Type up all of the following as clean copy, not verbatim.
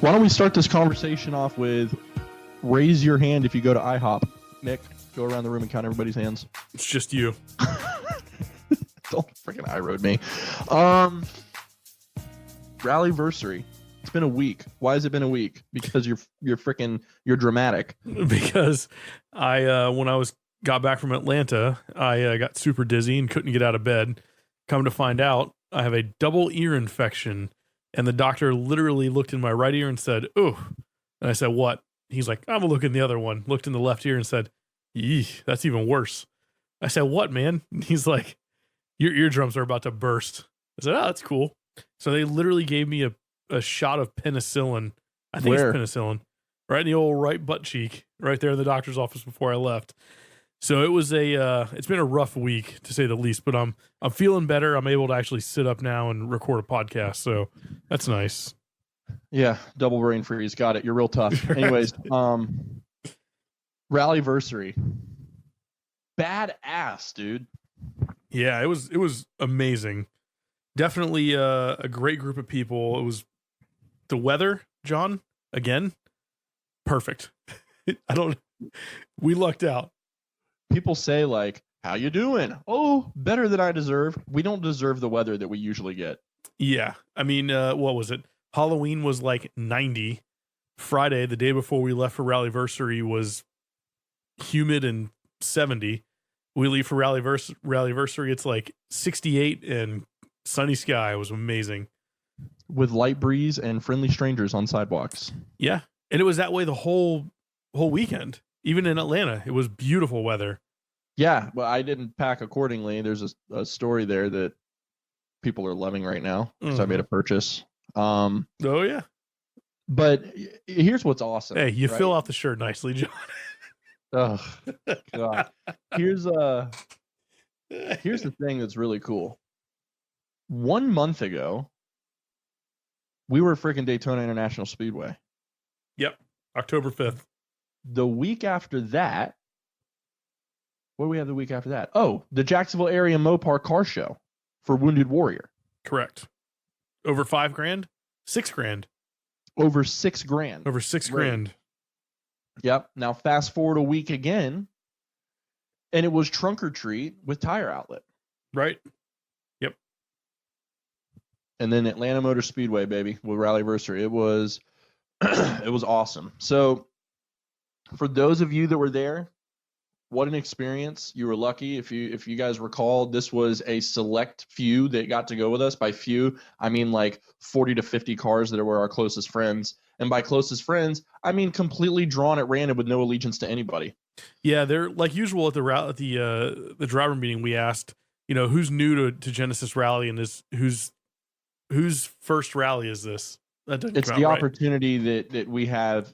Why don't we start this conversation off with raise your hand if you go to IHOP. Nick, go around the room and count everybody's hands. It's just you. Don't freaking iRoad me. Rallyversary. It's been a week. Why has it been a week? Because you're dramatic. Because I when I got back from Atlanta, I got super dizzy and couldn't get out of bed. Come to find out, I have a double ear infection, and the doctor literally looked in my right ear and said, "Ooh," and I said, "What?" He's like, "I'm gonna look in the other one." Looked in the left ear and said, "Yee, that's even worse." I said, "What, man?" And he's like, "Your eardrums are about to burst." I said, "Oh, that's cool." So they literally gave me a shot of penicillin. I think Where? it's penicillin, right in the old right butt cheek, right there in the doctor's office before I left. So it was it's been a rough week to say the least, but I'm feeling better. I'm able to actually sit up now and record a podcast. So that's nice. Yeah. Double brain freeze. Got it. You're real tough. Anyways, Rallyversary. Badass, dude. Yeah, it was amazing. Definitely a great group of people. It was the weather, John, again, perfect. We lucked out. People say like, how you doing? Oh, better than I deserve. We don't deserve the weather that we usually get. Yeah. I mean, what was it? Halloween was like 90. Friday, the day before we left for Rallyversary, was humid and 70. We leave for Rallyversary, it's like 68 and sunny sky. It was amazing. With light breeze and friendly strangers on sidewalks. Yeah. And it was that way the whole weekend. Even in Atlanta, it was beautiful weather. Yeah, but I didn't pack accordingly. There's a story there that people are loving right now because I made a purchase. Oh, yeah. But here's what's awesome. Hey, you right? fill out the shirt nicely, John. Oh, God. Here's the thing that's really cool. 1 month ago, we were freaking Daytona International Speedway. Yep. October 5th. The week after that, what do we have the week after that? Oh, the Jacksonville area Mopar car show for Wounded Warrior. Correct. Over $5,000? $6,000. Over $6,000. Over $6,000. Yep. Now fast forward a week again, and it was Trunk or Treat with Tire Outlet. Right. Yep. And then Atlanta Motor Speedway, baby, with Rallyversary. It was awesome. So for those of you that were there, what an experience. You were lucky. If you guys recall, this was a select few that got to go with us. By few, I mean like 40 to 50 cars that were our closest friends. And by closest friends, I mean completely drawn at random with no allegiance to anybody. Yeah, they're like usual at the driver meeting. We asked, who's new to Genesis Rally and whose first rally is this? It's the opportunity that we have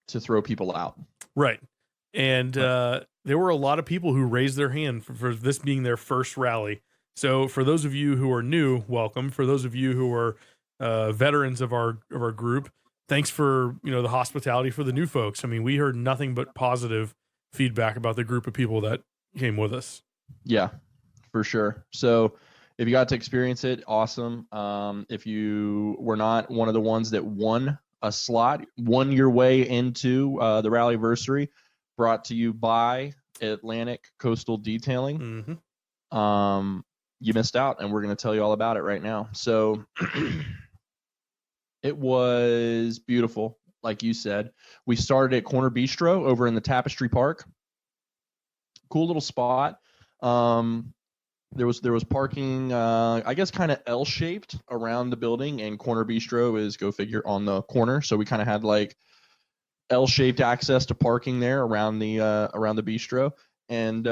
to throw people out. Right. And there were a lot of people who raised their hand for this being their first rally. So for those of you who are new, welcome. For those of you who are veterans of our group, thanks for the hospitality for the new folks. I mean, we heard nothing but positive feedback about the group of people that came with us. Yeah, for sure. So if you got to experience it, awesome. If you were not one of the ones that won a slot, won your way into the Rallyversary, brought to you by Atlantic Coastal Detailing. Mm-hmm. You missed out, and we're going to tell you all about it right now. So it was beautiful, like you said. We started at Corner Bistro over in the Tapestry Park. Cool little spot. There was parking, I guess, kind of L-shaped around the building, and Corner Bistro is, go figure, on the corner. So we kind of had like L-shaped access to parking there around the bistro, and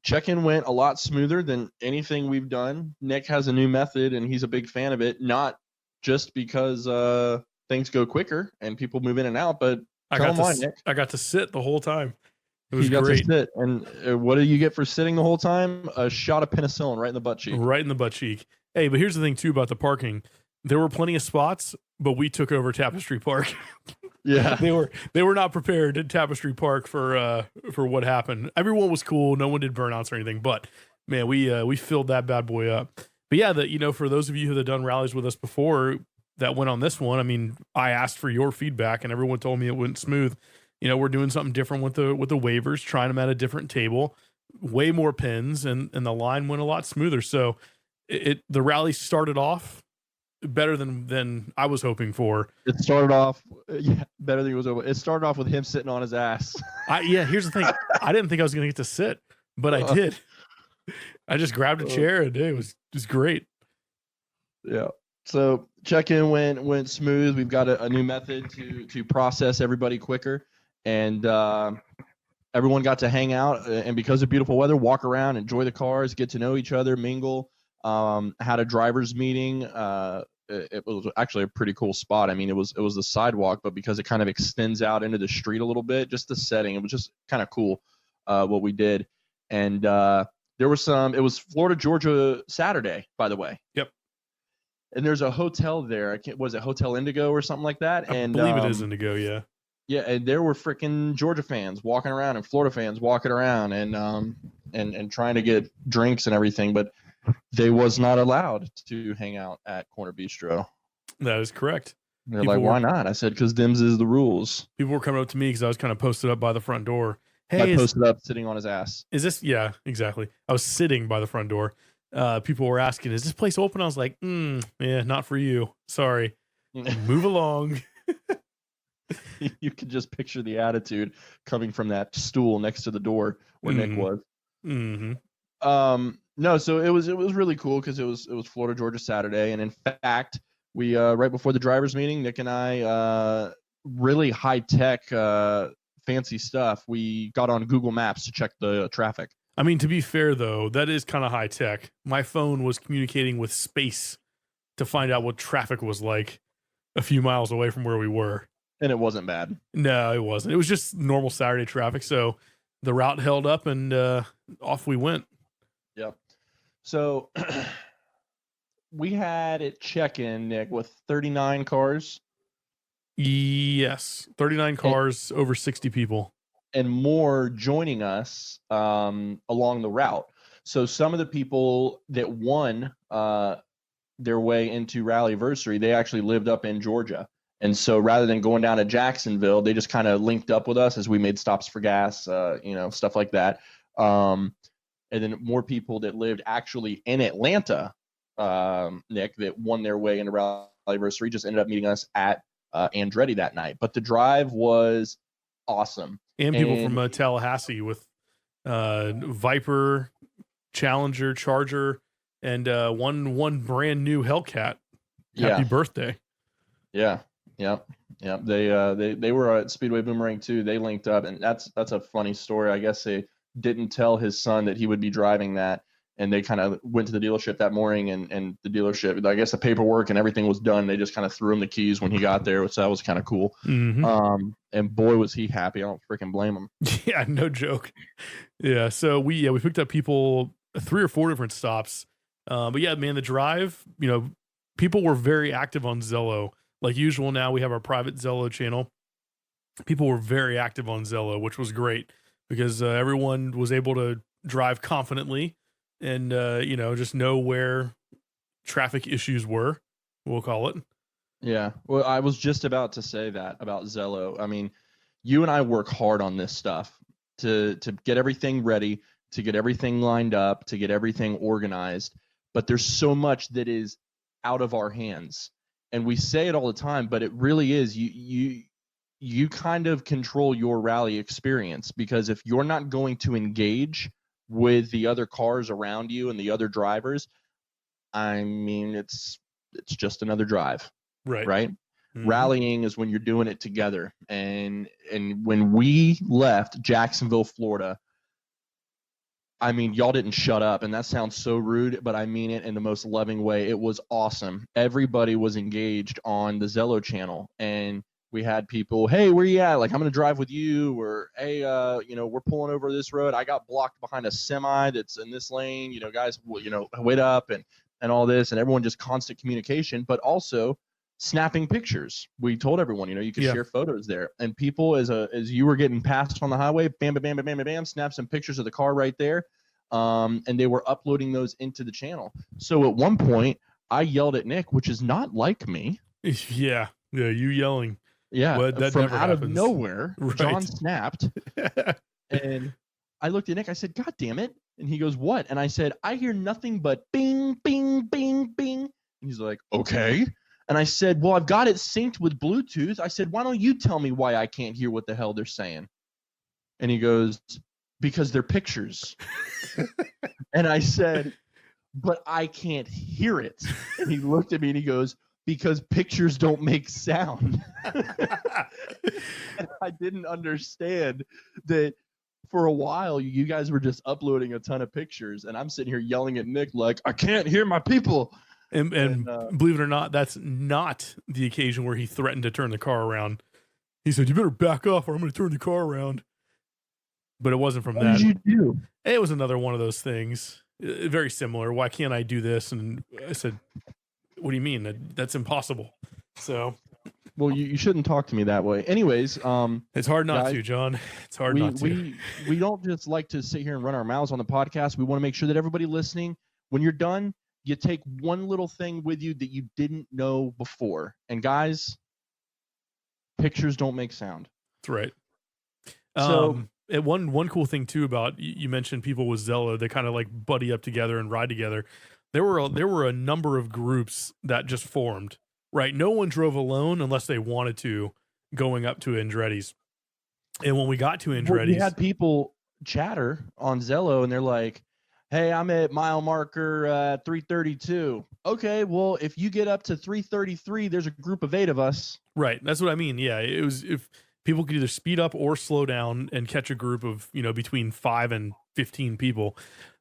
check-in went a lot smoother than anything we've done. Nick has a new method, and he's a big fan of it. Not just because things go quicker and people move in and out, but I got to sit the whole time. It was great. To sit, and what do you get for sitting the whole time? A shot of penicillin right in the butt cheek. Right in the butt cheek. Hey, but here's the thing too about the parking. There were plenty of spots, but we took over Tapestry Park. Yeah, they were not prepared at Tapestry Park for what happened. Everyone was cool. No one did burnouts or anything, but man, we filled that bad boy up. But yeah, for those of you who have done rallies with us before, that went on this one. I mean, I asked for your feedback and everyone told me it went smooth. We're doing something different with the waivers, trying them at a different table, way more pins, and the line went a lot smoother. So the rally started off better than I was hoping for. It started off better than it was over. It started off with him sitting on his ass. Here's the thing. I didn't think I was going to get to sit, but I did. I just grabbed a chair and it was just great. Yeah. So check-in went smooth. We've got a new method to process everybody quicker, and everyone got to hang out. And because of beautiful weather, walk around, enjoy the cars, get to know each other, mingle. Had a driver's meeting. It was actually a pretty cool spot. I mean, it was the sidewalk, but because it kind of extends out into the street a little bit, just the setting, it was just kind of cool what we did. And there was it was Florida, Georgia Saturday, by the way. Yep. And there's a hotel there. Was it Hotel Indigo or something like that? I believe it is Indigo, yeah. Yeah, and there were freaking Georgia fans walking around and Florida fans walking around and trying to get drinks and everything, but they was not allowed to hang out at Corner Bistro. That is correct. They're like, why not? I said, because Dims is the rules. People were coming up to me because I was kind of posted up by the front door. Hey, I posted up sitting on his ass. Is this? Yeah, exactly. I was sitting by the front door. People were asking, is this place open? I was like, yeah, not for you. Sorry. Move along. You could just picture the attitude coming from that stool next to the door where Nick was. Mm-hmm. No, so it was really cool because it was Florida Georgia Saturday, and in fact, we right before the drivers meeting, Nick and I really high tech fancy stuff. We got on Google Maps to check the traffic. I mean, to be fair though, that is kind of high tech. My phone was communicating with space to find out what traffic was like a few miles away from where we were. And it wasn't bad. No, it wasn't. It was just normal Saturday traffic. So the route held up and off we went. Yep. So we had it check-in, Nick, with 39 cars. Yes. 39 cars, over 60 people. And more joining us along the route. So some of the people that won their way into Rallyversary, they actually lived up in Georgia. And so rather than going down to Jacksonville, they just kind of linked up with us as we made stops for gas, stuff like that. And then more people that lived actually in Atlanta, Nick, that won their way into Rallyversary just ended up meeting us at Andretti that night. But the drive was awesome. And people from Tallahassee with Viper, Challenger, Charger, and one brand new Hellcat. Happy birthday! Yeah. They were at Speedway Boomerang too. They linked up, and that's a funny story. I guess they didn't tell his son that he would be driving that, and they kind of went to the dealership that morning, and the dealership, I guess the paperwork and everything was done. They just kind of threw him the keys when he got there, which that was kind of cool. Mm-hmm. And boy, was he happy. I don't freaking blame him. Yeah, no joke. Yeah, so we picked up people 3 or 4 different stops. But yeah, man, the drive, people were very active on Zello. Like usual now, we have our private Zello channel. People were very active on Zello, which was great because everyone was able to drive confidently and, just know where traffic issues were, we'll call it. Yeah. Well, I was just about to say that about Zello. I mean, you and I work hard on this stuff to get everything ready, to get everything lined up, to get everything organized. But there's so much that is out of our hands. And we say it all the time, but it really is. You kind of control your rally experience, because if you're not going to engage with the other cars around you and the other drivers, I mean, it's just another drive. Right. Mm-hmm. Rallying is when you're doing it together. And when we left Jacksonville, Florida, I mean, y'all didn't shut up, and that sounds so rude, but I mean it in the most loving way. It was awesome. Everybody was engaged on the Zello channel, and we had people, hey, where you at? Like, I'm going to drive with you, or, hey, we're pulling over this road. I got blocked behind a semi that's in this lane, guys, wait up and all this, and everyone just constant communication, but also snapping pictures. We told everyone, you could share photos there, and people as you were getting passed on the highway, bam, bam, bam, bam, bam, bam, snap some pictures of the car right there. And they were uploading those into the channel. So at one point I yelled at Nick, which is not like me. Yeah, you yelling. Yeah, But that from never out happens. of nowhere, Right. John snapped, and I looked at Nick. I said, "God damn it!" And he goes, "What?" And I said, "I hear nothing but bing, bing, bing, bing." And he's like, "Okay." And I said, "Well, I've got it synced with Bluetooth." I said, "Why don't you tell me why I can't hear what the hell they're saying?" And he goes, "Because they're pictures." And I said, "But I can't hear it." And he looked at me and he goes, "Because pictures don't make sound." And I didn't understand that for a while you guys were just uploading a ton of pictures, and I'm sitting here yelling at Nick like, "I can't hear my people." And believe it or not, that's not the occasion where he threatened to turn the car around. He said, "You better back off or I'm going to turn the car around." But it wasn't from What that. did you do? It was another one of those things. Very similar. Why can't I do this? And I said, "What do you mean? That's impossible." So, well, you shouldn't talk to me that way. Anyways, it's hard not guys, to, John. It's hard not to. We don't just like to sit here and run our mouths on the podcast. We want to make sure that everybody listening, when you're done, you take one little thing with you that you didn't know before. And guys, pictures don't make sound. That's right. So one cool thing too about you mentioned people with Zello, they kind of like buddy up together and ride together. There were a number of groups that just formed. Right, no one drove alone unless they wanted to, going up to Andretti's. And when we got to Andretti's, we had people chatter on Zello, and they're like, "Hey, I'm at mile marker 332." Okay, well, if you get up to 333, there's a group of 8 of us. Right, that's what I mean. Yeah, it was if people could either speed up or slow down and catch a group of between 5 and 15 people.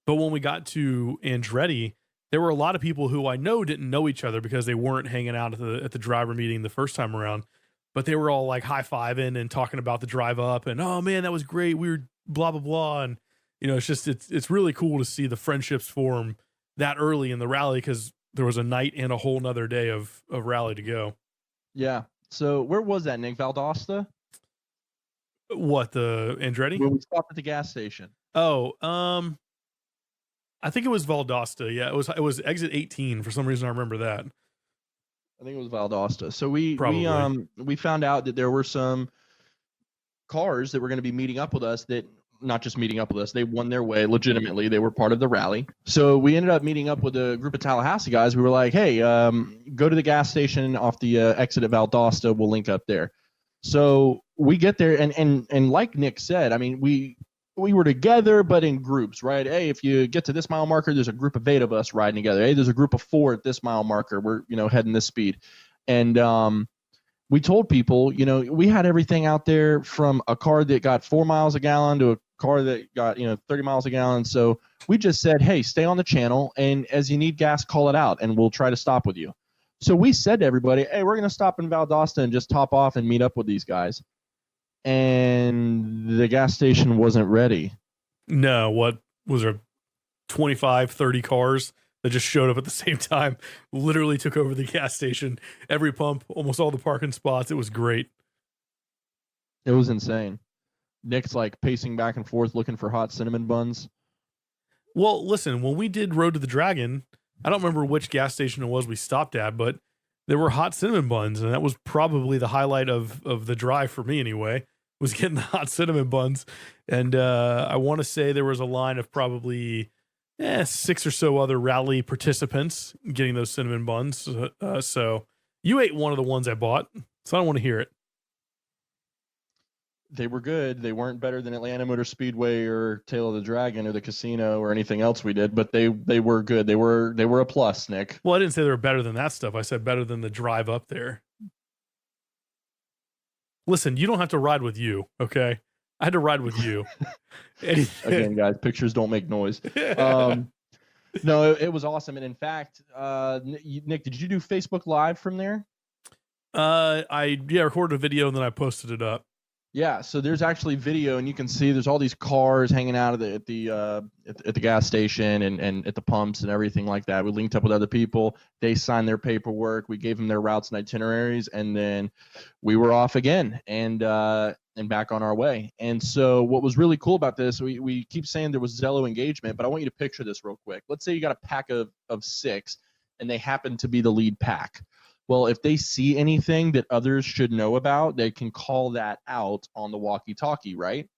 But when we got to Andretti, there were a lot of people who I know didn't know each other because they weren't hanging out at the driver meeting the first time around, but they were all like high-fiving and talking about the drive up and, "Oh man, that was great. We were blah, blah, blah." And, it's really cool to see the friendships form that early in the rally because there was a night and a whole nother day of rally to go. Yeah. So where was that, Nick? Valdosta? What, the Andretti? When we stopped at the gas station. Oh, I think it was Valdosta. Yeah, it was exit 18. For some reason, I remember that. I think it was Valdosta. So we found out that there were some cars that were going to be meeting up with us that not just meeting up with us, they won their way legitimately. They were part of the rally. So we ended up meeting up with a group of Tallahassee guys. We were like, "Hey, go to the gas station off the exit at Valdosta. We'll link up there." So we get there, and like Nick said, I mean, we were together, but in groups, right? Hey, if you get to this mile marker, there's a group of 8 of us riding together. Hey, there's a group of 4 at this mile marker. We're, heading this speed. And we told people, we had everything out there from a car that got 4 miles a gallon to a car that got, 30 miles a gallon. So we just said, "Hey, stay on the channel. And as you need gas, call it out and we'll try to stop with you." So we said to everybody, "Hey, we're going to stop in Valdosta and just top off and meet up with these guys." And the gas station wasn't ready. No, what was there? 25, 30 cars that just showed up at the same time, literally took over the gas station, every pump, almost all the parking spots. It was great. It was insane. Nick's like pacing back and forth looking for hot cinnamon buns. Well, listen, when we did Road to the Dragon, I don't remember which gas station it was we stopped at, but there were hot cinnamon buns, and that was probably the highlight of the drive for me anyway, was getting the hot cinnamon buns. And I want to say there was a line of probably 6 or so other rally participants getting those cinnamon buns. So you ate one of the ones I bought, so I don't want to hear it. They were good. They weren't better than Atlanta Motor Speedway or Tail of the Dragon or the Casino or anything else we did, but they were good. They were a plus, Nick. Well, I didn't say they were better than that stuff. I said better than the drive up there. Listen, you don't have to ride with you, okay? I had to ride with you. Again, guys, pictures don't make noise. No, it was awesome. And in fact, Nick, did you do Facebook Live from there? I recorded a video and then I posted it up. Yeah, so there's actually video, and you can see there's all these cars hanging out at the gas station and at the pumps and everything like that. We linked up with other people. They signed their paperwork. We gave them their routes and itineraries, and then we were off again and back on our way. And so what was really cool about this, we keep saying there was Zello engagement, but I want you to picture this real quick. Let's say you got a pack of 6, and they happen to be the lead pack. Well, if they see anything that others should know about, they can call that out on the walkie-talkie, right?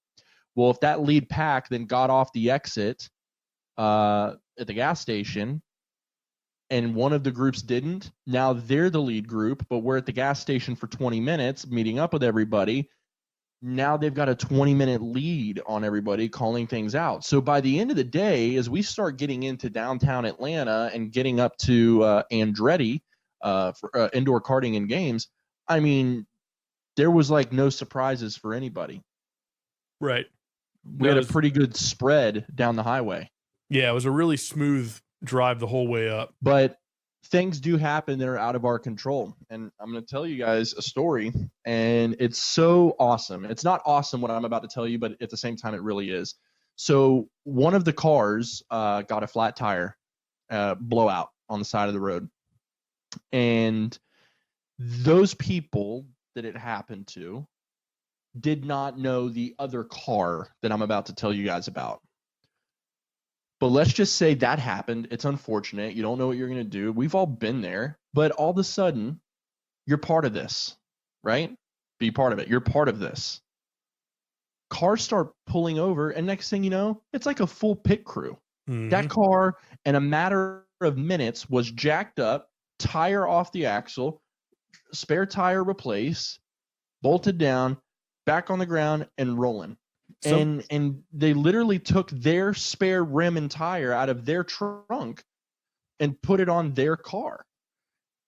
Well, if that lead pack then got off the exit at the gas station and one of the groups didn't, now they're the lead group, but we're at the gas station for 20 minutes meeting up with everybody. Now they've got a 20-minute lead on everybody calling things out. So by the end of the day, as we start getting into downtown Atlanta and getting up to Andretti for indoor karting and games, I mean, there was like no surprises for anybody. Right. We had a pretty good spread down the highway. Yeah, it was a really smooth drive the whole way up. But things do happen that are out of our control. And I'm going to tell you guys a story, and it's so awesome. It's not awesome what I'm about to tell you, but at the same time, it really is. So one of the cars got a flat tire blowout on the side of the road. And those people that it happened to did not know the other car that I'm about to tell you guys about. But let's just say that happened. It's unfortunate. You don't know what you're going to do. We've all been there. But all of a sudden, you're part of this, right? Be part of it. You're part of this. Cars start pulling over, and next thing you know, it's like a full pit crew. Mm-hmm. That car, in a matter of minutes, was jacked up, tire off the axle, spare tire replaced, bolted down, back on the ground, and rolling. And they literally took their spare rim and tire out of their trunk and put it on their car.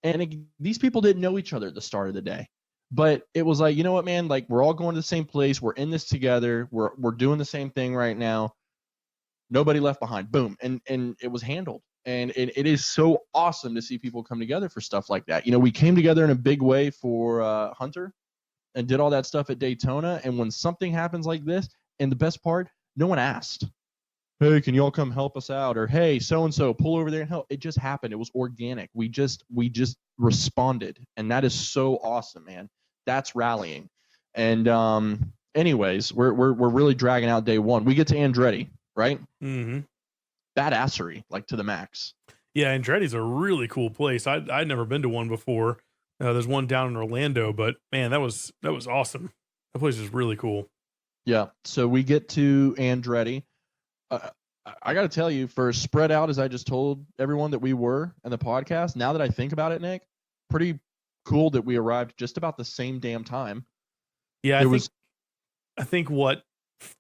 And these people didn't know each other at the start of the day. But it was like, you know what, man? Like, we're all going to the same place. We're in this together. We're doing the same thing right now. Nobody left behind. Boom. And it was handled. And it is so awesome to see people come together for stuff like that. You know, we came together in a big way for Hunter and did all that stuff at Daytona. And when something happens like this, and the best part, no one asked, hey, can you all come help us out? Or, hey, so-and-so, pull over there and help. It just happened. It was organic. We just responded. And that is so awesome, man. That's rallying. And anyways, we're really dragging out day one. We get to Andretti, right? Mm-hmm. Badassery, like to the max. Yeah, Andretti's a really cool place. I'd never been to one before. There's one down in Orlando, but man, that was awesome. That place is really cool. Yeah. So we get to Andretti. I got to tell you, for spread out as I just told everyone that we were in the podcast, now that I think about it, Nick, pretty cool that we arrived just about the same damn time. Yeah, I think what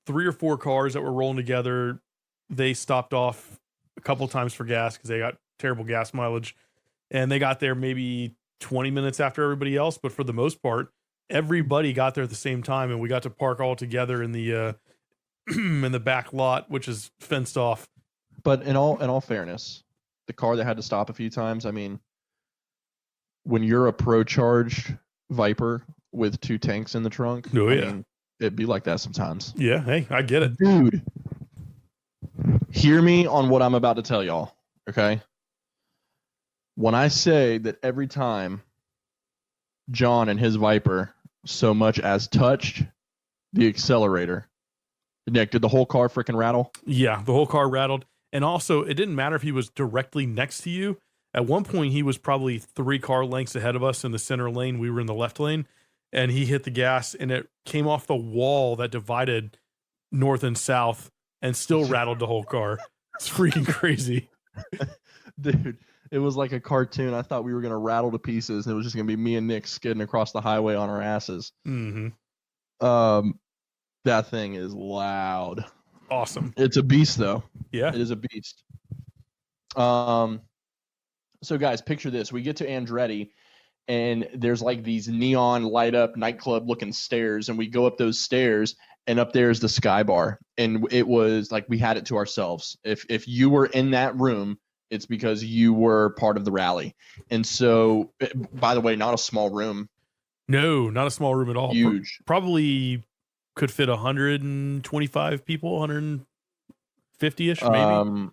3 or 4 cars that were rolling together, they stopped off a couple times for gas because they got terrible gas mileage, and they got there maybe 20 minutes after everybody else. But for the most part, everybody got there at the same time, and we got to park all together in the in the back lot, which is fenced off. But in all fairness, the car that had to stop a few times, I mean, when you're a pro-charged Viper with 2 tanks in the trunk, I mean, it'd be like that sometimes. Yeah, hey, I get it. Dude, hear me on what I'm about to tell y'all, okay? When I say that every time John and his Viper so much as touched the accelerator, Nick, did the whole car freaking rattle? Yeah, the whole car rattled. And also, it didn't matter if he was directly next to you. At one point, he was probably 3 car lengths ahead of us in the center lane. We were in the left lane, and he hit the gas, and it came off the wall that divided north and south and still rattled the whole car. It's freaking crazy. Dude, it was like a cartoon. I thought we were going to rattle to pieces, and it was just going to be me and Nick skidding across the highway on our asses. Mm-hmm. That thing is loud. Awesome. It's a beast, though. Yeah. It is a beast. So, guys, picture this. We get to Andretti, and there's like these neon light-up nightclub-looking stairs, and we go up those stairs, and up there is the Sky Bar. And it was like we had it to ourselves. If you were in that room, it's because you were part of the rally. And so, by the way, not a small room. No, not a small room at all. Huge. Probably could fit 125 people, 150-ish maybe.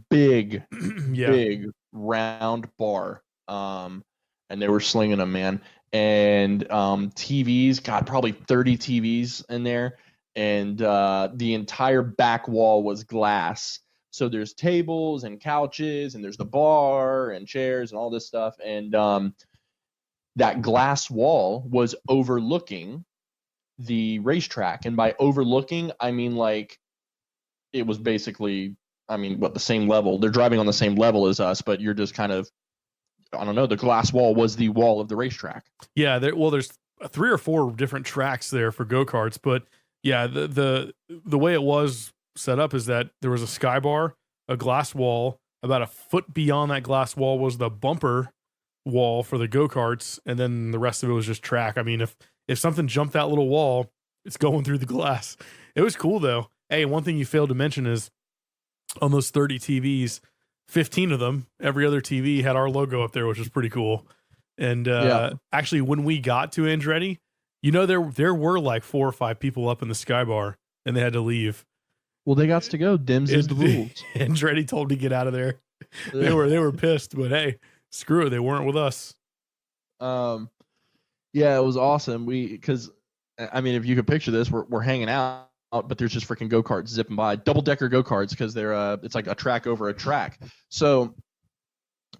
Big, yeah. Big round bar. And they were slinging them, man. And TVs, God, probably 30 TVs in there. And the entire back wall was glass. So there's tables and couches, and there's the bar and chairs and all this stuff. And that glass wall was overlooking the racetrack. And by overlooking, I mean like it was basically, I mean, what, the same level. They're driving on the same level as us, but you're just kind of, I don't know, the glass wall was the wall of the racetrack. Yeah, there's 3 or 4 different tracks there for go-karts, but yeah, the way it was set up is that there was a sky bar, a glass wall, about a foot beyond that glass wall was the bumper wall for the go-karts, and then the rest of it was just track. I mean, if something jumped that little wall, it's going through the glass. It was cool though. Hey, one thing you failed to mention is on those 30 TVs, 15 of them, every other TV had our logo up there, which was pretty cool. And actually, when we got to Andretti, you know, there were like 4 or 5 people up in the sky bar, and they had to leave. Well, they got to go. Dims is the rules. Andretti told them to get out of there. They were pissed, but hey, screw it. They weren't with us. Yeah, it was awesome. Because I mean, if you could picture this, we're hanging out, but there's just freaking go-karts zipping by, double-decker go-karts, because they're it's like a track over a track. So,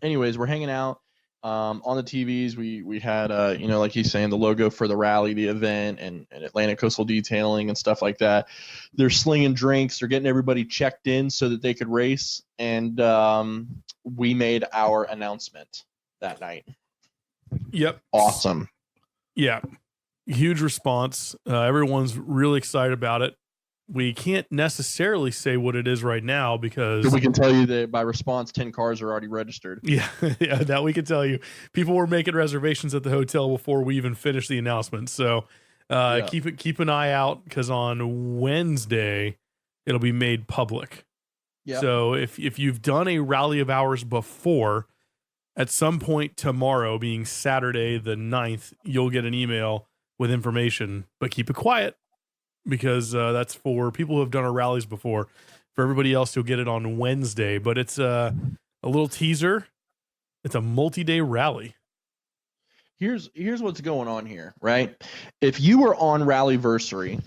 anyways, we're hanging out. On the TVs, we had you know, like he's saying, the logo for the rally, the event, and Atlantic Coastal Detailing and stuff like that. They're slinging drinks. They're getting everybody checked in so that they could race. And we made our announcement that night. Yep. Awesome. Yeah. Huge response. Everyone's really excited about it. We can't necessarily say what it is right now because we can tell you that by response, 10 cars are already registered. Yeah, that we can tell you. People were making reservations at the hotel before we even finished the announcement. So keep an eye out, because on Wednesday it'll be made public. Yeah. So if you've done a rally of hours before, at some point tomorrow, being Saturday the 9th, you'll get an email with information, but keep it quiet, because that's for people who have done our rallies before. For everybody else, you'll get it on Wednesday. But it's a little teaser. It's a multi-day rally. Here's what's going on here, right? If you were on Rallyversary,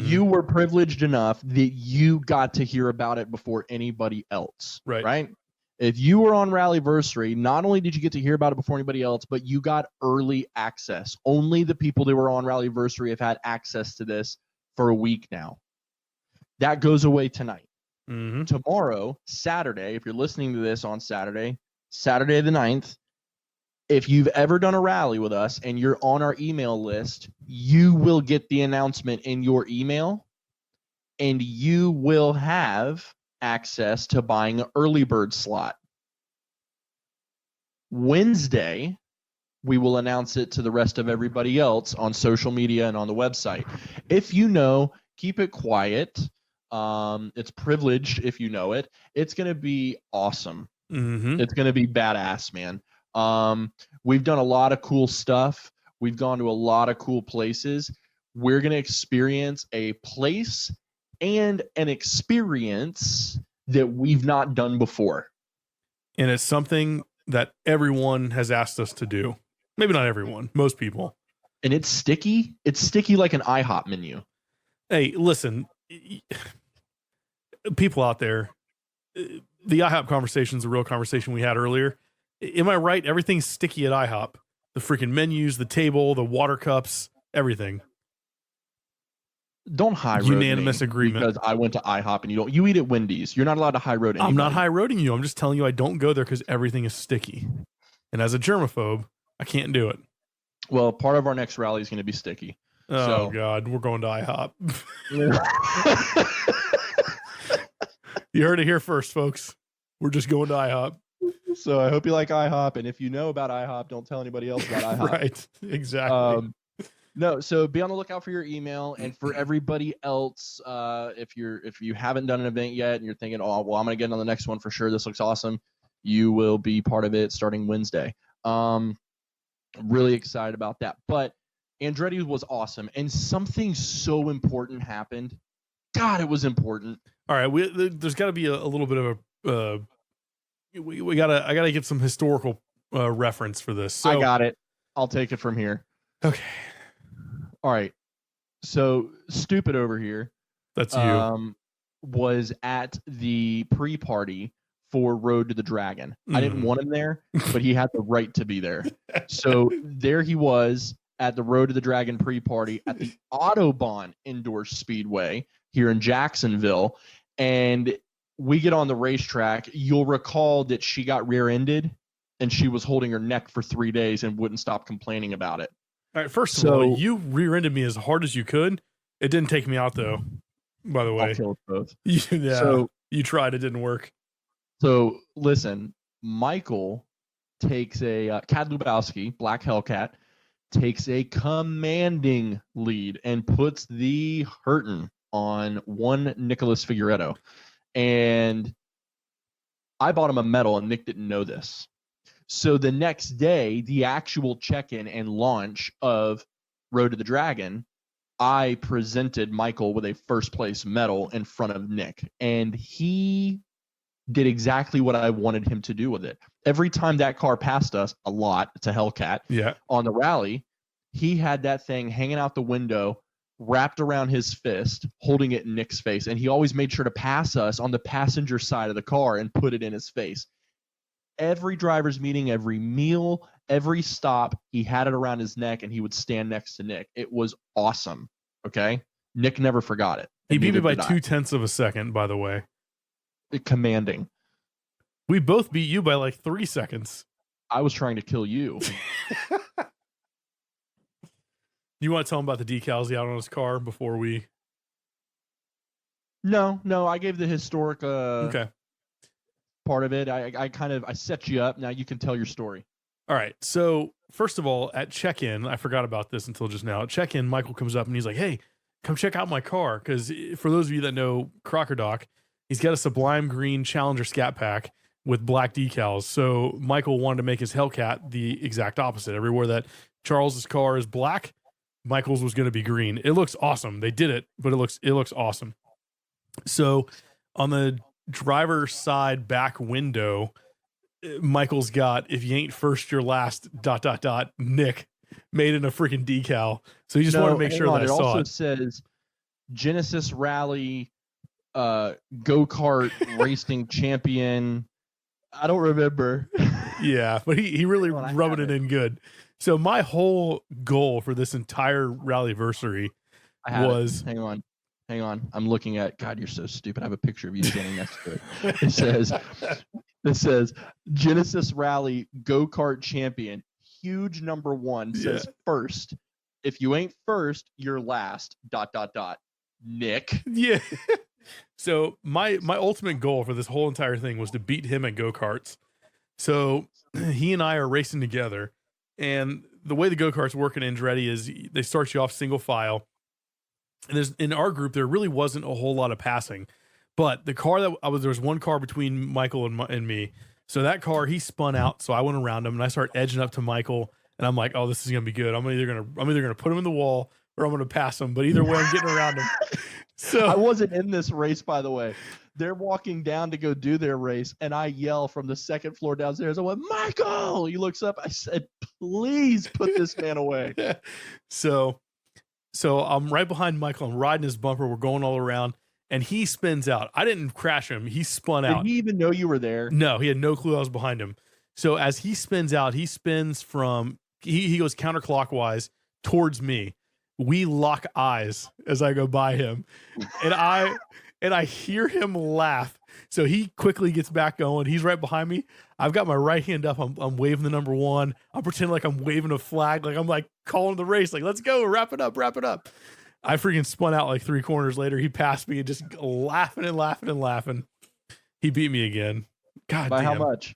you were privileged enough that you got to hear about it before anybody else, right? If you were on Rallyversary, not only did you get to hear about it before anybody else, but you got early access. Only the people that were on Rallyversary have had access to this for a week now. That goes away tonight. Tomorrow, Saturday, if you're listening to this on Saturday the 9th, if you've ever done a rally with us and you're on our email list, you will get the announcement in your email, and you will have access to buying an early bird slot. Wednesday, we will announce it to the rest of everybody else on social media and on the website. If you know, keep it quiet. It's privileged if you know it. It's going to be awesome. It's going to be badass, man. We've done a lot of cool stuff. We've gone to a lot of cool places. We're going to experience a place and an experience that we've not done before. And it's something that everyone has asked us to do. Maybe not everyone, most people. And it's sticky. It's sticky like an IHOP menu. Hey, listen, people out there, the IHOP conversation is a real conversation we had earlier. Am I right? Everything's sticky at IHOP. The freaking menus, the table, the water cups, everything. Don't high road unanimous agreement, because I went to IHOP and you eat at Wendy's. You're not allowed to high road anybody. I'm not high roading you. I'm just telling you I don't go there because everything is sticky. And as a germaphobe, I can't do it. Well, part of our next rally is going to be sticky. Oh, God. We're going to IHOP. You heard it here first, folks. We're just going to IHOP. So I hope you like IHOP. And if you know about IHOP, don't tell anybody else about IHOP. Right. Exactly. No, so be on the lookout for your email. And for everybody else, if you haven't done an event yet and you're thinking, oh, well, I'm going to get on the next one for sure, this looks awesome, you will be part of it starting Wednesday. Really excited about that. But Andretti was awesome. And something so important happened. God, it was important. All right. There's got to be a little bit of a... I gotta get some historical reference for this. So, I got it. I'll take it from here. Okay. All right. So Stupid over here. That's you. Was at the pre-party for Road to the Dragon. I didn't want him there, but he had the right to be there. So there he was at the Road to the Dragon pre-party at the Autobahn Indoor Speedway here in Jacksonville. And we get on the racetrack. You'll recall that she got rear-ended and she was holding her neck for 3 days and wouldn't stop complaining about it. All right, first of all, you rear-ended me as hard as you could. It didn't take me out, though, by the way. I'll kill us both. Yeah, so, you tried. It didn't work. So, listen, Michael takes a Cad Lubowski, Black Hellcat, takes a commanding lead and puts the hurtin' on one Nicholas Figueredo. And I bought him a medal, and Nick didn't know this. So the next day, the actual check-in and launch of Road to the Dragon, I presented Michael with a first-place medal in front of Nick. And he did exactly what I wanted him to do with it. Every time that car passed us, a lot, it's a Hellcat, on the rally, he had that thing hanging out the window, wrapped around his fist, holding it in Nick's face. And he always made sure to pass us on the passenger side of the car and put it in his face. Every driver's meeting, every meal, every stop, he had it around his neck and he would stand next to Nick. It was awesome. Okay. Nick never forgot it. He beat me by 0.2 of a second, by the way. Commanding. We both beat you by like 3 seconds. I was trying to kill you. You want to tell him about the decals he had on his car before we? No, I gave the historic okay. part of it. I set you up. Now you can tell your story. All right. So first of all, at check-in, I forgot about this until just now. At check-in, Michael comes up and he's like, "Hey, come check out my car." Because for those of you that know Crocker Doc, he's got a Sublime Green Challenger Scat Pack with black decals. So Michael wanted to make his Hellcat the exact opposite. Everywhere that Charles's car is black, Michael's was going to be green. It looks awesome. They did it, but it looks awesome. So on the driver's side back window, Michael's got, "If you ain't first, you're last, ... Nick," made in a freaking decal. So he just wanted to make sure that I saw it. It also says Genesis Rally go-kart racing champion. I don't remember. Yeah, but he really rubbed it in good. So my whole goal for this entire Rallyversary was... Hang on. I'm looking at... God, you're so stupid. I have a picture of you standing next to it. It says Genesis Rally go-kart champion. Huge number 1 says first. If you ain't first, you're last. ... Nick. Yeah. So my ultimate goal for this whole entire thing was to beat him at go-karts. So he and I are racing together, and the way the go-karts work in Andretti is they start you off single file. And in our group, there really wasn't a whole lot of passing, but the car that there was one car between Michael and me. So that car, he spun out. So I went around him and I started edging up to Michael, and I'm like, "Oh, this is going to be good. I'm either going to put him in the wall or I'm going to pass him. But either way, I'm getting around him." So I wasn't in this race, by the way. They're walking down to go do their race, and I yell from the second floor downstairs. I went, "Michael!" He looks up. I said, "Please put this man away." So I'm right behind Michael. I'm riding his bumper. We're going all around, and he spins out. I didn't crash him. He spun out. Did he even know you were there? No, he had no clue I was behind him. So as he spins out, he spins from he goes counterclockwise towards me. We lock eyes as I go by him, and I hear him laugh. So he quickly gets back going. He's right behind me. I've got my right hand up. I'm waving the number 1. I'm pretending like I'm waving a flag, like I'm like calling the race, like, "Let's go, wrap it up." I freaking spun out like 3 corners later. He passed me and just laughing. He beat me again. God by damn. How much?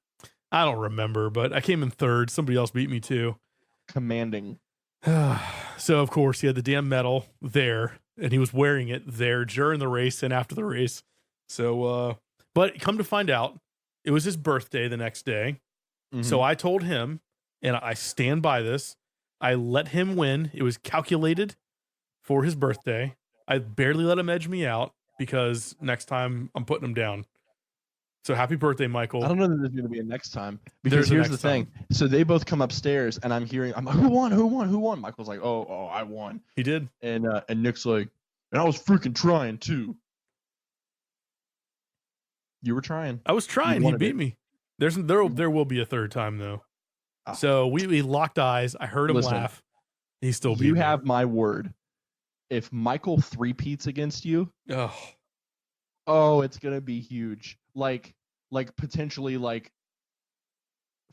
I don't remember, but I came in 3rd. Somebody else beat me too. Commanding. So of course he had the damn medal there, and he was wearing it there during the race and after the race. So, but come to find out, it was his birthday the next day. Mm-hmm. So I told him, and I stand by this, I let him win. It was calculated for his birthday. I barely let him edge me out because next time I'm putting him down. So happy birthday, Michael. I don't know that there's going to be a next time, because here's the thing. So they both come upstairs, and I'm like, "Who won? Michael's like, oh, I won." He did. And Nick's like, "And I was freaking trying too." You were trying. I was trying. He beat me. There will be a third time though. Oh. So we locked eyes. I heard him laugh. He still beat me. You have my word. If Michael three-peats against you, it's gonna be huge. Like potentially like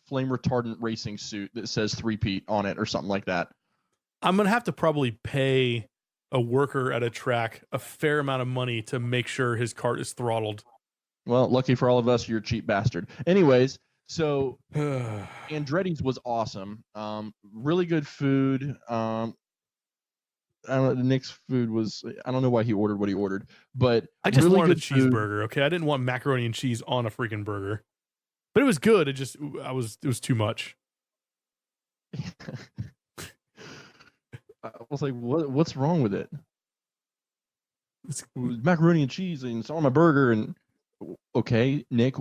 flame retardant racing suit that says three-peat on it or something like that. I'm gonna have to probably pay a worker at a track a fair amount of money to make sure his cart is throttled. Well, lucky for all of us, you're a cheap bastard. Anyways, so Andretti's was awesome. Really good food. I don't know, Nick's food was, I don't know why he ordered what he ordered, but I just really wanted a cheeseburger. Okay, I didn't want macaroni and cheese on a freaking burger, but it was good. It was too much. I was like, what's wrong with it? It's macaroni and cheese and it's on my burger. And okay, Nick,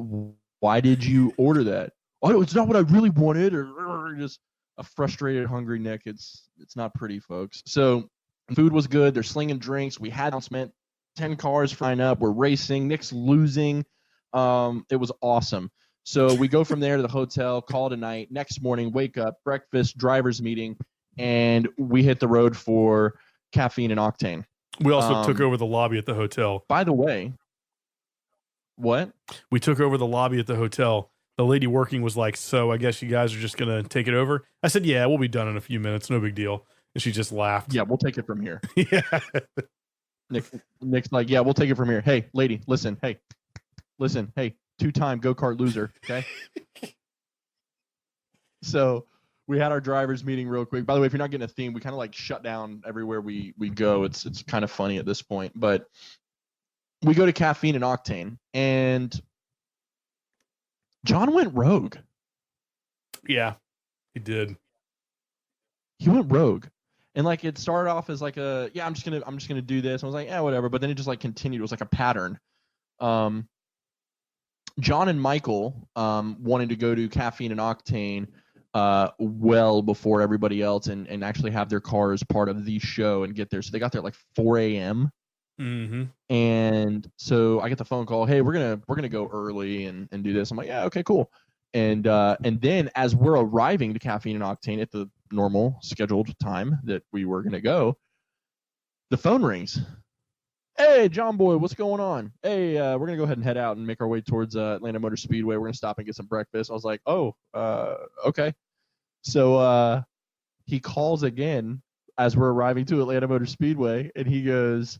why did you order that? Oh, it's not what I really wanted. Or just a frustrated, hungry Nick. It's not pretty, folks. So food was good. They're slinging drinks. We had announcement. 10 cars flying up. We're racing. Nick's losing. It was awesome. So we go from there to the hotel, call it a night. Next morning, wake up, breakfast, driver's meeting, and we hit the road for Caffeine and Octane. We also took over the lobby at the hotel. By the way, what? We took over the lobby at the hotel. The lady working was like, so I guess you guys are just going to take it over? I said, yeah, we'll be done in a few minutes. No big deal. And she just laughed. Yeah, we'll take it from here. Yeah. Nick's like, yeah, we'll take it from here. Hey, lady, listen. Hey, 2-time go-kart loser, okay? So we had our drivers meeting real quick. By the way, if you're not getting a theme, we kind of like shut down everywhere we go. It's kind of funny at this point. But we go to Caffeine and Octane, and John went rogue. Yeah, he did. He went rogue. And like it started off as like I'm just gonna do this. I was like, yeah, whatever. But then it just like continued. It was like a pattern. John and Michael wanted to go to Caffeine and Octane well before everybody else and actually have their cars part of the show and get there. So they got there at like 4 a.m. Mm-hmm. And so I get the phone call, hey, we're gonna go early and do this. I'm like, yeah, okay, cool. And then as we're arriving to Caffeine and Octane at the normal scheduled time that we were gonna go, the phone rings. Hey, John boy, what's going on? Hey, we're going to go ahead and head out and make our way towards Atlanta Motor Speedway. We're going to stop and get some breakfast. I was like, okay. So he calls again as we're arriving to Atlanta Motor Speedway, and he goes,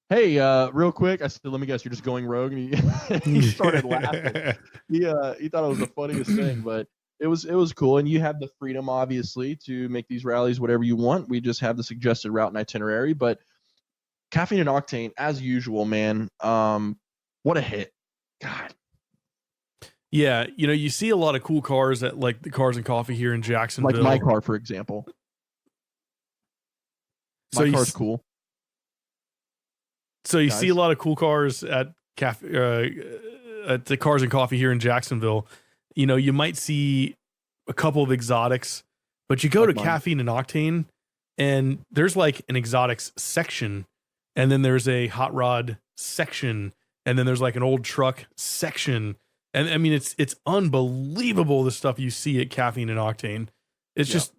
hey, real quick. I said, let me guess, you're just going rogue? And he started laughing. He thought it was the funniest thing, but it was cool. And you have the freedom, obviously, to make these rallies whatever you want. We just have the suggested route and itinerary, but Caffeine and Octane, as usual, man. What a hit. God. Yeah, you see a lot of cool cars at like the Cars and Coffee here in Jacksonville. Like my car, for example. My car's cool. So you see a lot of cool cars at the Cars and Coffee here in Jacksonville. You might see a couple of exotics, but you go to Caffeine and Octane, and there's like an exotics section. And then there's a hot rod section, and then there's like an old truck section. And I mean, it's unbelievable the stuff you see at Caffeine and Octane. It's just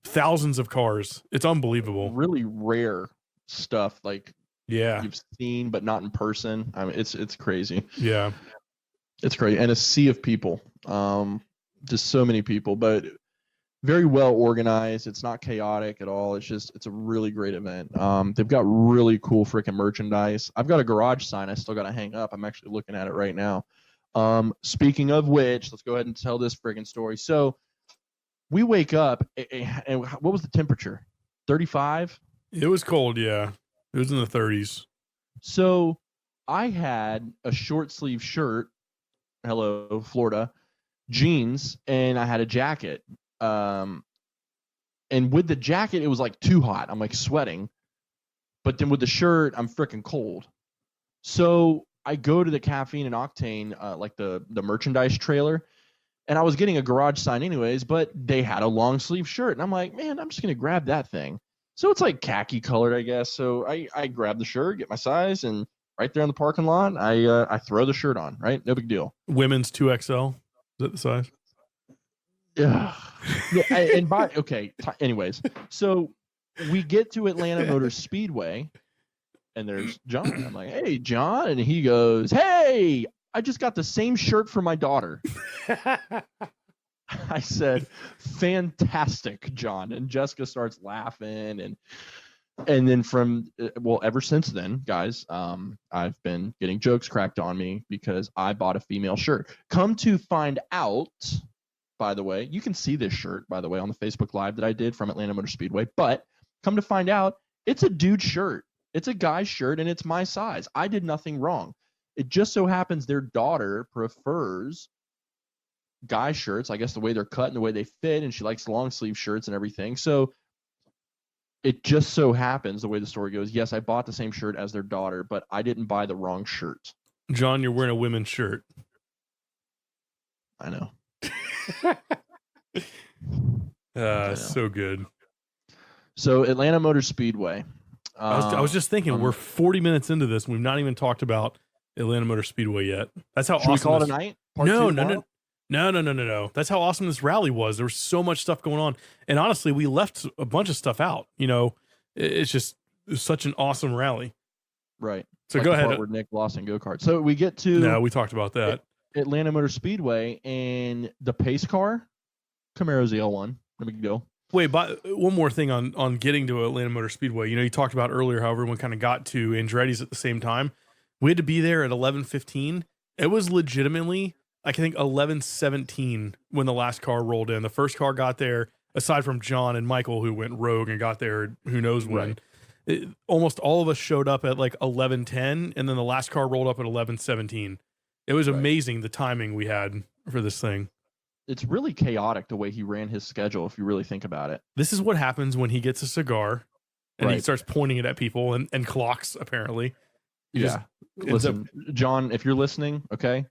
thousands of cars. It's unbelievable. Really rare stuff, like you've seen but not in person. I mean, it's crazy. Yeah, it's crazy, and a sea of people. Just so many people, but very well organized. It's not chaotic at all. It's a really great event. They've got really cool freaking merchandise. I've got a garage sign I still got to hang up. I'm actually looking at it right now. Speaking of which, let's go ahead and tell this freaking story. So we wake up, and what was the temperature? 35? It was cold, yeah. It was in the 30s. So I had a short sleeve shirt, hello, Florida, jeans, and I had a jacket. And with the jacket, it was like too hot. I'm like sweating. But then with the shirt, I'm freaking cold. So I go to the Caffeine and Octane, like the merchandise trailer, and I was getting a garage sign anyways, but they had a long sleeve shirt. And I'm like, man, I'm just going to grab that thing. So it's like khaki colored, I guess. So I grabbed the shirt, get my size, and right there in the parking lot. I throw the shirt on, right? No big deal. Women's 2XL. Is that the size? Yeah. Anyways, so we get to Atlanta Motor Speedway, and there's John. I'm like, hey, John. And he goes, hey, I just got the same shirt for my daughter. I said, fantastic, John. And Jessica starts laughing. And then ever since then, guys, I've been getting jokes cracked on me because I bought a female shirt. Come to find out, by the way, you can see this shirt, by the way, on the Facebook Live that I did from Atlanta Motor Speedway. But come to find out, it's a dude shirt. It's a guy's shirt, and it's my size. I did nothing wrong. It just so happens their daughter prefers guy shirts, I guess the way they're cut and the way they fit, and she likes long sleeve shirts and everything. So it just so happens, the way the story goes, yes, I bought the same shirt as their daughter, but I didn't buy the wrong shirt. John, you're wearing a women's shirt. I know. So good. So Atlanta Motor Speedway. I was just thinking, we're 40 minutes into this. And we've not even talked about Atlanta Motor Speedway yet. That's how awesome. Should we call it a night? No. That's how awesome this rally was. There was so much stuff going on. And honestly, we left a bunch of stuff out. It's such an awesome rally. Right. So go ahead. Where Nick lost in go-kart. So we get to... No, we talked about that. Atlanta Motor Speedway, and the pace car, Camaro ZL1. No big deal. Wait, but one more thing on getting to Atlanta Motor Speedway. You talked about earlier how everyone kind of got to Andretti's at the same time. We had to be there at 11:15. It was legitimately, I think, 11:17 when the last car rolled in. The first car got there, aside from John and Michael, who went rogue and got there who knows when. Right. Almost all of us showed up at like 11:10, and then the last car rolled up at 11:17. It was amazing the timing we had for this thing. It's really chaotic the way he ran his schedule, if you really think about it. This is what happens when he gets a cigar and he starts pointing it at people and clocks, apparently. Listen, John, if you're listening, okay,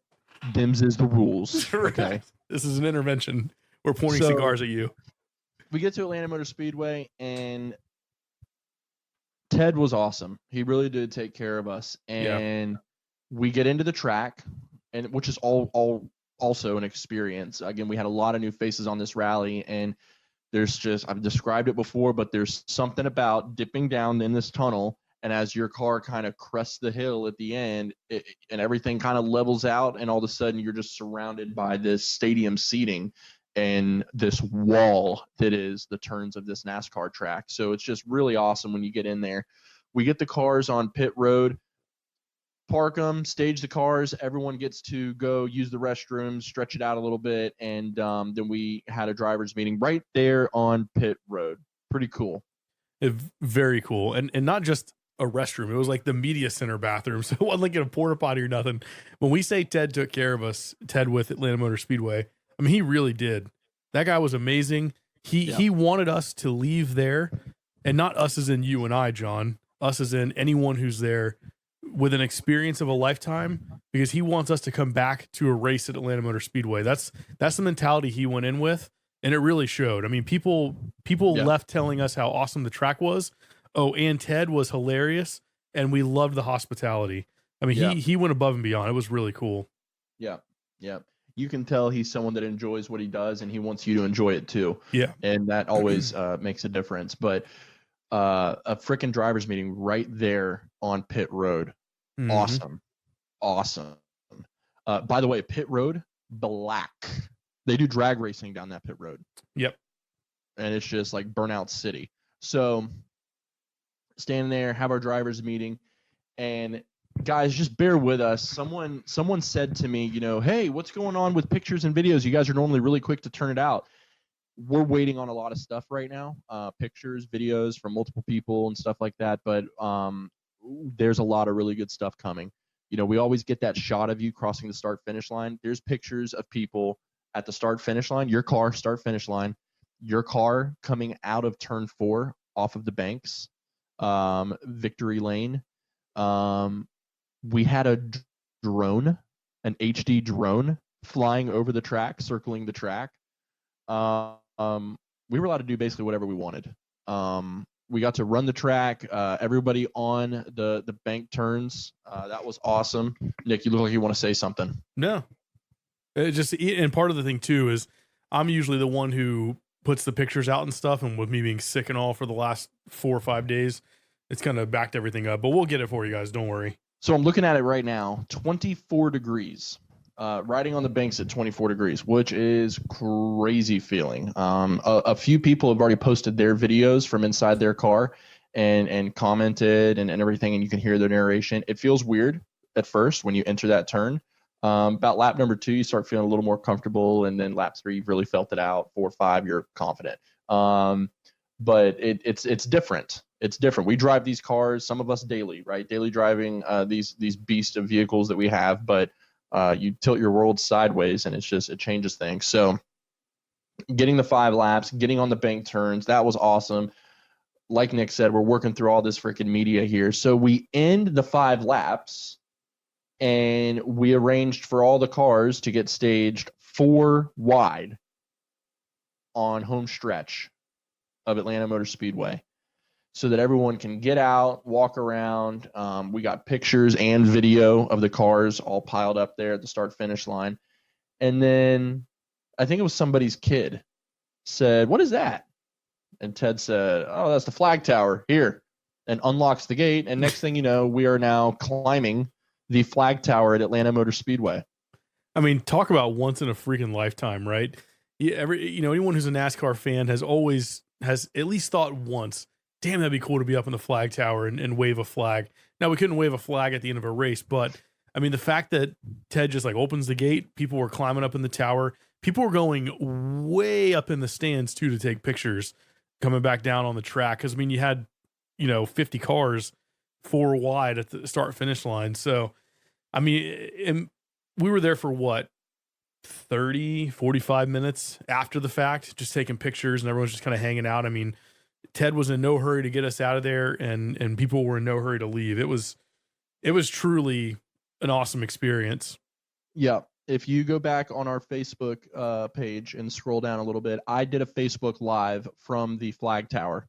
dims is the rules. Okay. This is an intervention. We're pointing cigars at you. We get to Atlanta Motor Speedway, and Ted was awesome. He really did take care of us. And we get into the track, and which is all also an experience. Again, we had a lot of new faces on this rally, and I've described it before, but there's something about dipping down in this tunnel, and as your car kind of crests the hill at the end, and everything kind of levels out, and all of a sudden you're just surrounded by this stadium seating and this wall that is the turns of this NASCAR track. So it's just really awesome when you get in there. We get the cars on pit road, park them, stage the cars. Everyone gets to go use the restrooms, stretch it out a little bit, and then we had a driver's meeting right there on pit road. Pretty cool. Very cool. And not just a restroom. It was like the media center bathroom. So it wasn't like in a porta potty or nothing. When we say Ted took care of us, Ted with Atlanta Motor Speedway, I mean, he really did. That guy was amazing. He wanted us to leave there, and not us as in you and I, John, us as in anyone who's there, with an experience of a lifetime, because he wants us to come back to a race at Atlanta Motor Speedway. That's the mentality he went in with, and it really showed. I mean, people left telling us how awesome the track was. Oh, and Ted was hilarious, and we loved the hospitality. I mean, he went above and beyond. It was really cool. Yeah. You can tell he's someone that enjoys what he does, and he wants you to enjoy it too. Yeah. And that always makes a difference. But a freaking driver's meeting right there on pit road. Mm-hmm. Awesome. By the way, pit road, black. They do drag racing down that pit road. Yep. And it's just like Burnout City. So standing there, have our driver's meeting, and guys, just bear with us. Someone said to me, hey, what's going on with pictures and videos? You guys are normally really quick to turn it out. We're waiting on a lot of stuff right now, pictures, videos from multiple people and stuff like that. But there's a lot of really good stuff coming. We always get that shot of you crossing the start-finish line. There's pictures of people at the start-finish line, your car, start-finish line, your car coming out of turn 4 off of the banks, victory lane. We had a drone, an HD drone flying over the track, circling the track. We were allowed to do basically whatever we wanted. we got to run the track. Everybody on the bank turns. That was awesome. Nick, you look like you want to say something. No, and part of the thing too is I'm usually the one who puts the pictures out and stuff, and with me being sick and all for the last 4 or 5 days, it's kind of backed everything up. But we'll get it for you guys. Don't worry. So I'm looking at it right now. 24 degrees. Riding on the banks at 24 degrees, which is crazy feeling. A few people have already posted their videos from inside their car and commented and everything, and you can hear their narration. It feels weird at first when you enter that turn. About lap number 2, you start feeling a little more comfortable, and then lap 3, you've really felt it out. 4, 5, you're confident. But it's different. It's different. We drive these cars, some of us daily, right? Daily driving these beasts of vehicles that we have, but you tilt your world sideways, and it changes things. So getting the 5 laps, getting on the bank turns, that was awesome. Like Nick said, we're working through all this freaking media here. So we end the 5 laps, and we arranged for all the cars to get staged 4 wide on home stretch of Atlanta Motor Speedway, so that everyone can get out, walk around. We got pictures and video of the cars all piled up there at the start-finish line. And then I think it was somebody's kid said, "What is that?" And Ted said, "Oh, that's the flag tower here," and unlocks the gate. And next thing you know, we are now climbing the flag tower at Atlanta Motor Speedway. I mean, talk about once in a freaking lifetime, right? Anyone who's a NASCAR fan has at least thought once, damn, that'd be cool to be up in the flag tower and wave a flag. Now, we couldn't wave a flag at the end of a race, but I mean, the fact that Ted just like opens the gate, people were climbing up in the tower, people were going way up in the stands too to take pictures coming back down on the track. Cause I mean, you had, 50 cars 4 wide at the start finish line. So, I mean, we were there for what, 30, 45 minutes after the fact, just taking pictures, and everyone's just kind of hanging out. I mean, Ted was in no hurry to get us out of there, and people were in no hurry to leave. It was truly an awesome experience. Yeah. If you go back on our Facebook page and scroll down a little bit, I did a Facebook Live from the flag tower,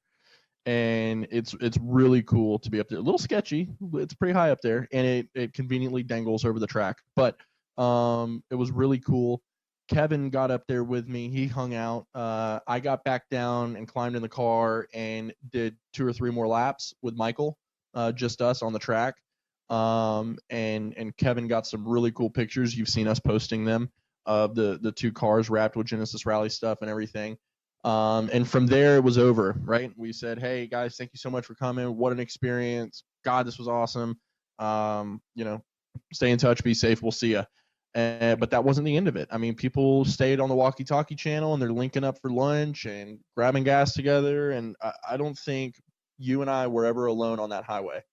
and it's really cool to be up there. A little sketchy. It's pretty high up there, and it conveniently dangles over the track. But it was really cool. Kevin got up there with me. He hung out. I got back down and climbed in the car and did 2 or 3 more laps with Michael, just us on the track. And Kevin got some really cool pictures. You've seen us posting them of the 2 cars wrapped with Genesis Rally stuff and everything. And from there it was over, right? We said, "Hey guys, thank you so much for coming. What an experience. God, this was awesome. Stay in touch, be safe. We'll see ya." But that wasn't the end of it. I mean, people stayed on the walkie-talkie channel, and they're linking up for lunch and grabbing gas together. And I don't think you and I were ever alone on that highway.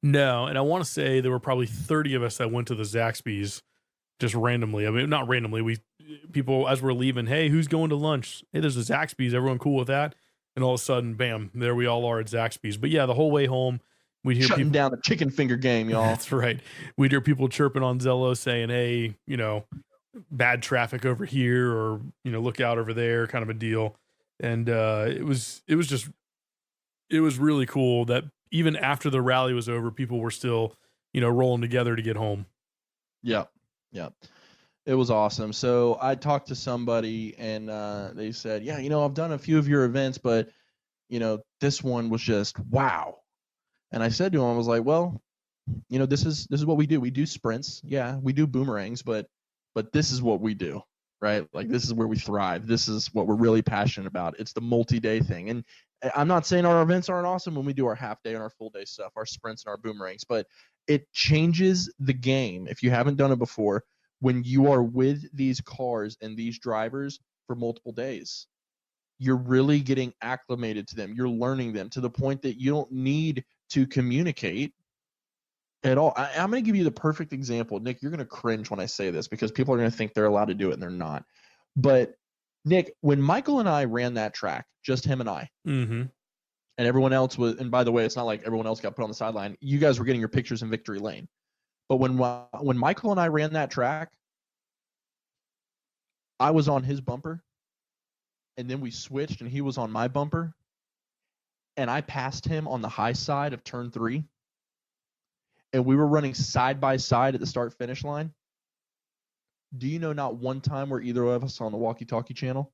No, and I want to say there were probably 30 of us that went to the Zaxby's just randomly. I mean, not randomly. People, as we're leaving, "Hey, who's going to lunch? Hey, there's a Zaxby's. Everyone cool with that?" And all of a sudden, bam, there we all are at Zaxby's. But yeah, the whole way home, we'd hear Shutting people down the chicken finger game, y'all. That's right. We'd hear people chirping on Zello saying, "Hey, bad traffic over here," or "Look out over there," kind of a deal. And it was really cool that even after the rally was over, people were still rolling together to get home. Yeah. It was awesome. So I talked to somebody, and they said, "Yeah, I've done a few of your events, but this one was just wow." And I said to him, I was like, "Well, this is what we do. We do sprints. Yeah, we do boomerangs, but this is what we do, right? Like, this is where we thrive. This is what we're really passionate about. It's the multi-day thing." And I'm not saying our events aren't awesome when we do our half day and our full day stuff, our sprints and our boomerangs, but it changes the game if you haven't done it before. When you are with these cars and these drivers for multiple days, you're really getting acclimated to them. You're learning them to the point that you don't need to communicate at all. I'm going to give you the perfect example. Nick, you're going to cringe when I say this because people are going to think they're allowed to do it and they're not. But Nick, when Michael and I ran that track, just him and I, and everyone else was, and by the way, it's not like everyone else got put on the sideline. You guys were getting your pictures in victory lane. But when Michael and I ran that track, I was on his bumper, and then we switched, and he was on my bumper. and I passed him on the high side of turn 3, and we were running side by side at the start finish line. Do you know not one time were either of us on the walkie-talkie channel?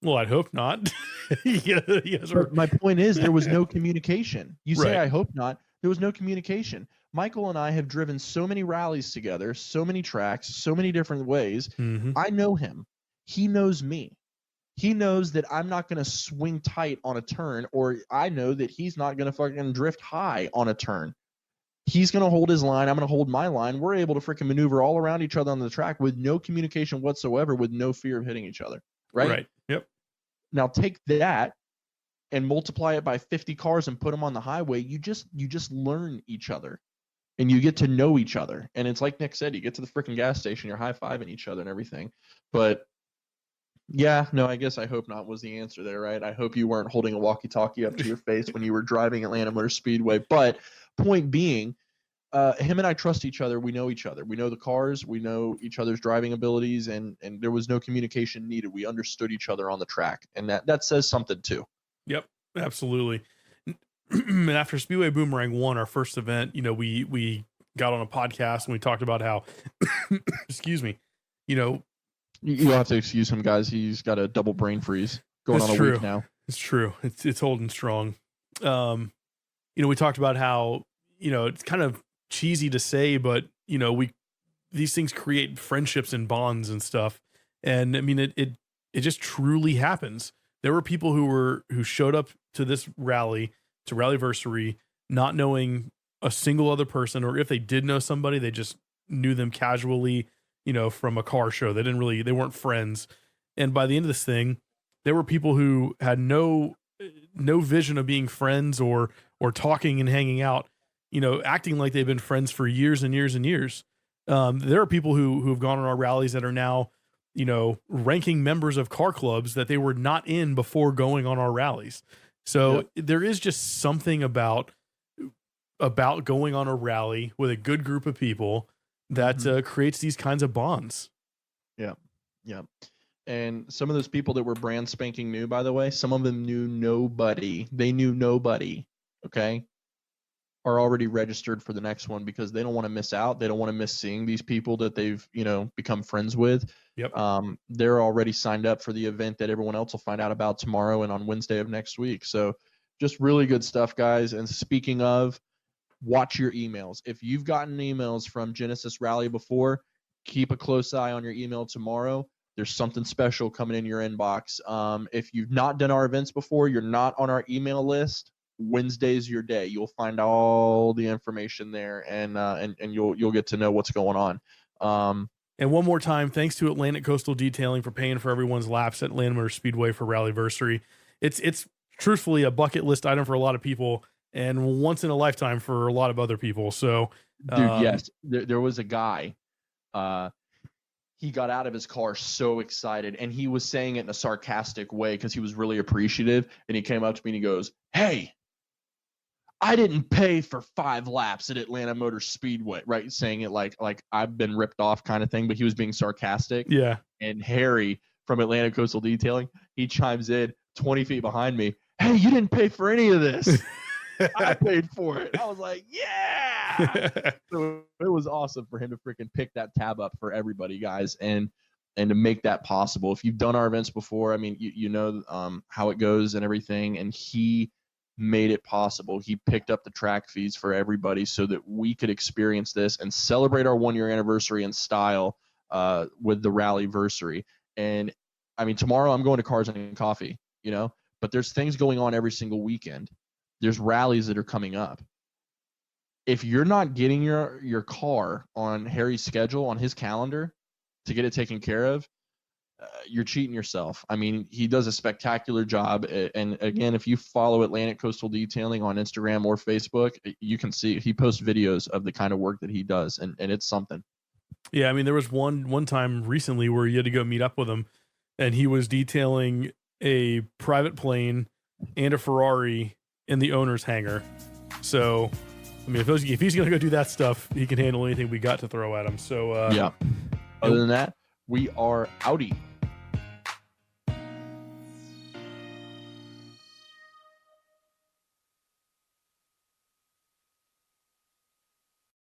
Well, I'd hope not. Yes, But my point is, there was no communication. You say, Right. I hope not. There was no communication. Michael and I have driven so many rallies together, so many tracks, so many different ways. Mhm. I know him. He knows me. He knows that I'm not going to swing tight on a turn, or I know that he's not going to fucking drift high on a turn. He's going to hold his line. I'm going to hold my line. We're able to freaking maneuver all around each other on the track with no communication whatsoever, with no fear of hitting each other. Right? Yep. Now take that and multiply it by 50 cars and put them on the highway. You just learn each other, and you get to know each other. And it's like Nick said, you get to the freaking gas station, you're high-fiving each other and everything. But yeah, no, I guess I hope not was the answer there, right? I hope you weren't holding a walkie-talkie up to your face when you were driving Atlanta Motor Speedway. But point being, him and I trust each other. We know each other. We know the cars. We know each other's driving abilities, and there was no communication needed. We understood each other on the track, and that says something too. Yep, absolutely. And after Speedway Boomerang won our first event, we got on a podcast and we talked about how, excuse me, You don't have to excuse him, guys. He's got a double brain freeze going on a week now. It's true. It's holding strong. We talked about how, it's kind of cheesy to say, but these things create friendships and bonds and stuff. And I mean, it just truly happens. There were people who showed up to this rally, to Rallyversary, not knowing a single other person, or if they did know somebody, they just knew them casually, from a car show. They weren't friends. And by the end of this thing, there were people who had no vision of being friends or talking and hanging out, acting like they've been friends for years and years and years. There are people who have gone on our rallies that are now, ranking members of car clubs that they were not in before going on our rallies. So There is just something about going on a rally with a good group of people that creates these kinds of bonds. Yeah. And some of those people that were brand spanking new, by the way, some of them knew nobody. They knew nobody. Okay. Are already registered for the next one because they don't want to miss out. They don't want to miss seeing these people that they've, become friends with. Yep. They're already signed up for the event that everyone else will find out about tomorrow and on Wednesday of next week. So just really good stuff, guys. And speaking of, watch your emails. If you've gotten emails from Genesis Rally before, keep a close eye on your email tomorrow. There's something special coming in your inbox. If you've not done our events before, you're not on our email list, Wednesday's your day. You'll find all the information there, and you'll get to know what's going on. And one more time, thanks to Atlantic Coastal Detailing for paying for everyone's laps at Atlanta Motor Speedway for Rallyversary. It's truthfully a bucket list item for a lot of people and once in a lifetime for a lot of other people. So, dude, yes, there was a guy. He got out of his car so excited, and he was saying it in a sarcastic way because he was really appreciative. And he came up to me and he goes, "Hey, I didn't pay for 5 laps at Atlanta Motor Speedway," right? Saying it like I've been ripped off kind of thing, but he was being sarcastic. Yeah. And Harry from Atlantic Coastal Detailing, he chimes in 20 feet behind me, "Hey, you didn't pay for any of this." I paid for it. I was like, yeah. So it was awesome for him to freaking pick that tab up for everybody, guys, and to make that possible. If you've done our events before, I mean, you know how it goes and everything, and he made it possible. He picked up the track fees for everybody so that we could experience this and celebrate our 1-year anniversary in style with the Rallyversary. And I mean, tomorrow I'm going to Cars and Coffee, but there's things going on every single weekend. There's rallies that are coming up. If you're not getting your car on Harry's schedule, on his calendar, to get it taken care of, you're cheating yourself. I mean, he does a spectacular job. And again, if you follow Atlantic Coastal Detailing on Instagram or Facebook, you can see he posts videos of the kind of work that he does, and it's something. Yeah, I mean, there was one time recently where you had to go meet up with him, and he was detailing a private plane and a Ferrari in the owner's hangar. So, I mean, if he's going to go do that stuff, he can handle anything we got to throw at him. So, yeah. Other than that, we are outie.